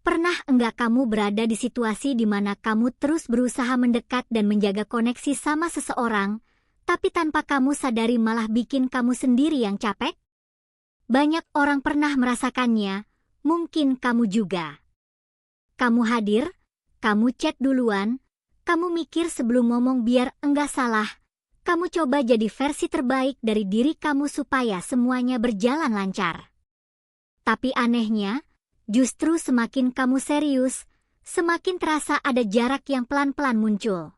Pernah enggak kamu berada di situasi di mana kamu terus berusaha mendekat dan menjaga koneksi sama seseorang, tapi tanpa kamu sadari malah bikin kamu sendiri yang capek? Banyak orang pernah merasakannya, mungkin kamu juga. Kamu hadir, kamu chat duluan, kamu mikir sebelum ngomong biar enggak salah, kamu coba jadi versi terbaik dari diri kamu supaya semuanya berjalan lancar. Tapi anehnya, justru semakin kamu serius, semakin terasa ada jarak yang pelan-pelan muncul.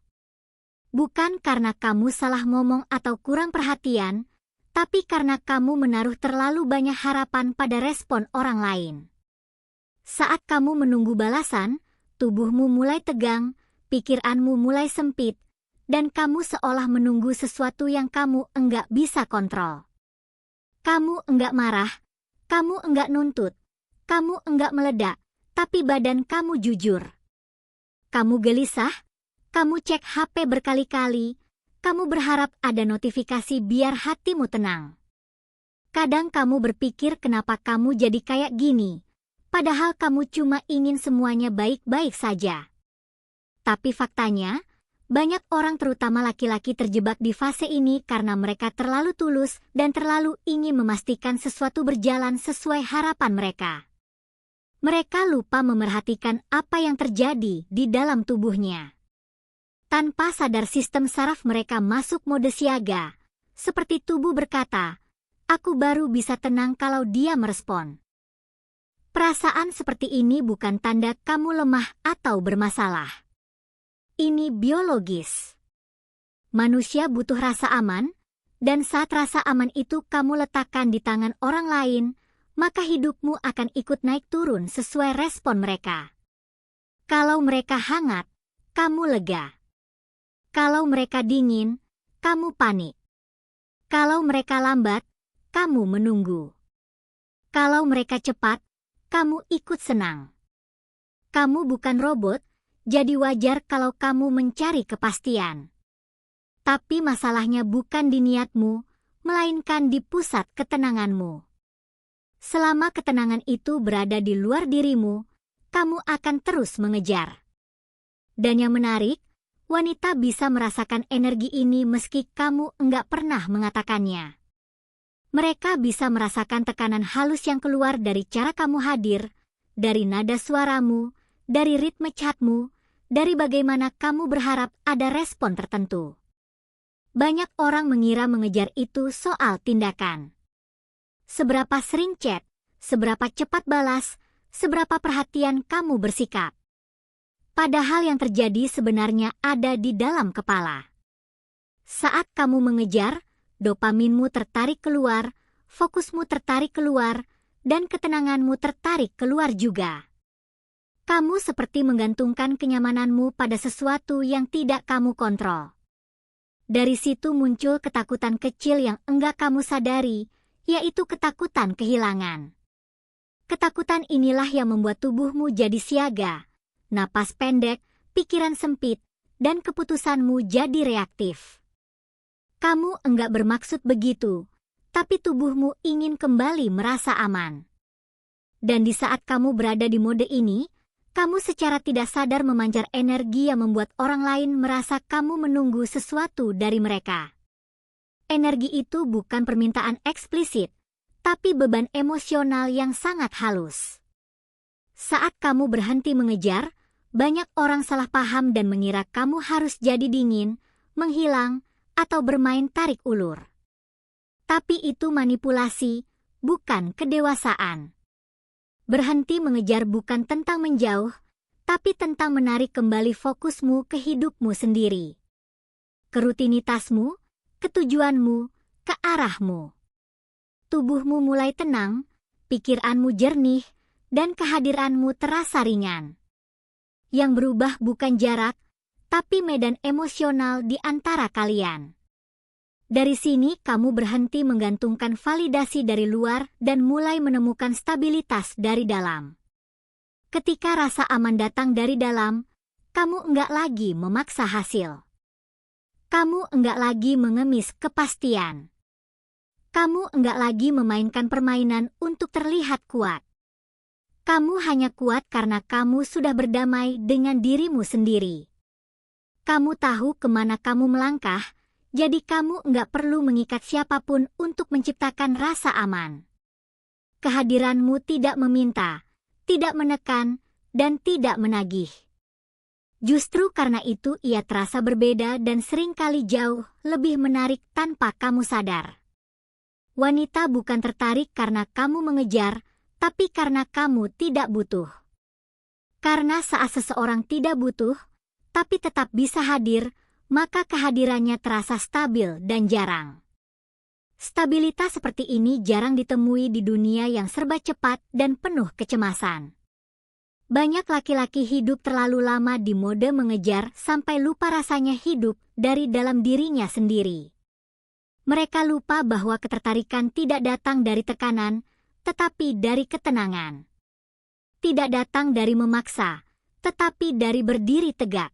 Bukan karena kamu salah ngomong atau kurang perhatian, tapi karena kamu menaruh terlalu banyak harapan pada respon orang lain. Saat kamu menunggu balasan, tubuhmu mulai tegang, pikiranmu mulai sempit, dan kamu seolah menunggu sesuatu yang kamu enggak bisa kontrol. Kamu enggak marah, kamu enggak nuntut, kamu enggak meledak, tapi badan kamu jujur. Kamu gelisah, kamu cek HP berkali-kali, kamu berharap ada notifikasi biar hatimu tenang. Kadang kamu berpikir kenapa kamu jadi kayak gini, padahal kamu cuma ingin semuanya baik-baik saja. Tapi faktanya, banyak orang terutama laki-laki terjebak di fase ini karena mereka terlalu tulus dan terlalu ingin memastikan sesuatu berjalan sesuai harapan mereka. Mereka lupa memerhatikan apa yang terjadi di dalam tubuhnya. Tanpa sadar sistem saraf mereka masuk mode siaga, seperti tubuh berkata, "Aku baru bisa tenang kalau dia merespon." Perasaan seperti ini bukan tanda kamu lemah atau bermasalah. Ini biologis. Manusia butuh rasa aman, dan saat rasa aman itu kamu letakkan di tangan orang lain, maka hidupmu akan ikut naik turun sesuai respon mereka. Kalau mereka hangat, kamu lega. Kalau mereka dingin, kamu panik. Kalau mereka lambat, kamu menunggu. Kalau mereka cepat, kamu ikut senang. Kamu bukan robot, jadi wajar kalau kamu mencari kepastian. Tapi masalahnya bukan di niatmu, melainkan di pusat ketenanganmu. Selama ketenangan itu berada di luar dirimu, kamu akan terus mengejar. Dan yang menarik, wanita bisa merasakan energi ini meski kamu enggak pernah mengatakannya. Mereka bisa merasakan tekanan halus yang keluar dari cara kamu hadir, dari nada suaramu, dari ritme chatmu, dari bagaimana kamu berharap ada respon tertentu. Banyak orang mengira mengejar itu soal tindakan. Seberapa sering chat, seberapa cepat balas, seberapa perhatian kamu bersikap. Padahal yang terjadi sebenarnya ada di dalam kepala. Saat kamu mengejar, dopaminmu tertarik keluar, fokusmu tertarik keluar, dan ketenanganmu tertarik keluar juga. Kamu seperti menggantungkan kenyamananmu pada sesuatu yang tidak kamu kontrol. Dari situ muncul ketakutan kecil yang enggak kamu sadari, yaitu ketakutan kehilangan. Ketakutan inilah yang membuat tubuhmu jadi siaga, napas pendek, pikiran sempit, dan keputusanmu jadi reaktif. Kamu enggak bermaksud begitu, tapi tubuhmu ingin kembali merasa aman. Dan di saat kamu berada di mode ini, kamu secara tidak sadar memancar energi yang membuat orang lain merasa kamu menunggu sesuatu dari mereka. Energi itu bukan permintaan eksplisit, tapi beban emosional yang sangat halus. Saat kamu berhenti mengejar, banyak orang salah paham dan mengira kamu harus jadi dingin, menghilang, atau bermain tarik ulur. Tapi itu manipulasi, bukan kedewasaan. Berhenti mengejar bukan tentang menjauh, tapi tentang menarik kembali fokusmu ke hidupmu sendiri. Ke rutinitasmu, ke tujuanmu, ke arahmu. Tubuhmu mulai tenang, pikiranmu jernih, dan kehadiranmu terasa ringan. Yang berubah bukan jarak, tapi medan emosional di antara kalian. Dari sini kamu berhenti menggantungkan validasi dari luar dan mulai menemukan stabilitas dari dalam. Ketika rasa aman datang dari dalam, kamu enggak lagi memaksa hasil. Kamu enggak lagi mengemis kepastian. Kamu enggak lagi memainkan permainan untuk terlihat kuat. Kamu hanya kuat karena kamu sudah berdamai dengan dirimu sendiri. Kamu tahu kemana kamu melangkah, jadi kamu nggak perlu mengikat siapapun untuk menciptakan rasa aman. Kehadiranmu tidak meminta, tidak menekan, dan tidak menagih. Justru karena itu ia terasa berbeda dan seringkali jauh lebih menarik tanpa kamu sadar. Wanita bukan tertarik karena kamu mengejar, tapi karena kamu tidak butuh. Karena saat seseorang tidak butuh, tapi tetap bisa hadir, maka kehadirannya terasa stabil dan jarang. Stabilitas seperti ini jarang ditemui di dunia yang serba cepat dan penuh kecemasan. Banyak laki-laki hidup terlalu lama di mode mengejar sampai lupa rasanya hidup dari dalam dirinya sendiri. Mereka lupa bahwa ketertarikan tidak datang dari tekanan, tetapi dari ketenangan. Tidak datang dari memaksa, tetapi dari berdiri tegak.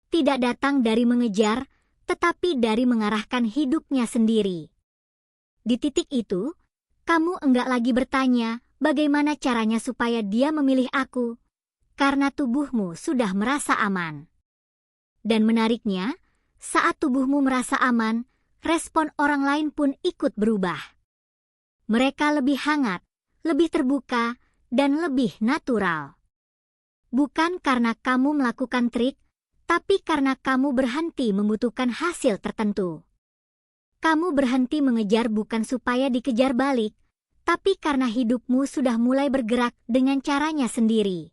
Tidak datang dari mengejar, tetapi dari mengarahkan hidupnya sendiri. Di titik itu, kamu enggak lagi bertanya, bagaimana caranya supaya dia memilih aku, karena tubuhmu sudah merasa aman. Dan menariknya, saat tubuhmu merasa aman, respon orang lain pun ikut berubah. Mereka lebih hangat, lebih terbuka, dan lebih natural. Bukan karena kamu melakukan trik, tapi karena kamu berhenti membutuhkan hasil tertentu. Kamu berhenti mengejar bukan supaya dikejar balik, tapi karena hidupmu sudah mulai bergerak dengan caranya sendiri.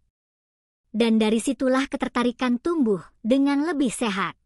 Dan dari situlah ketertarikan tumbuh dengan lebih sehat.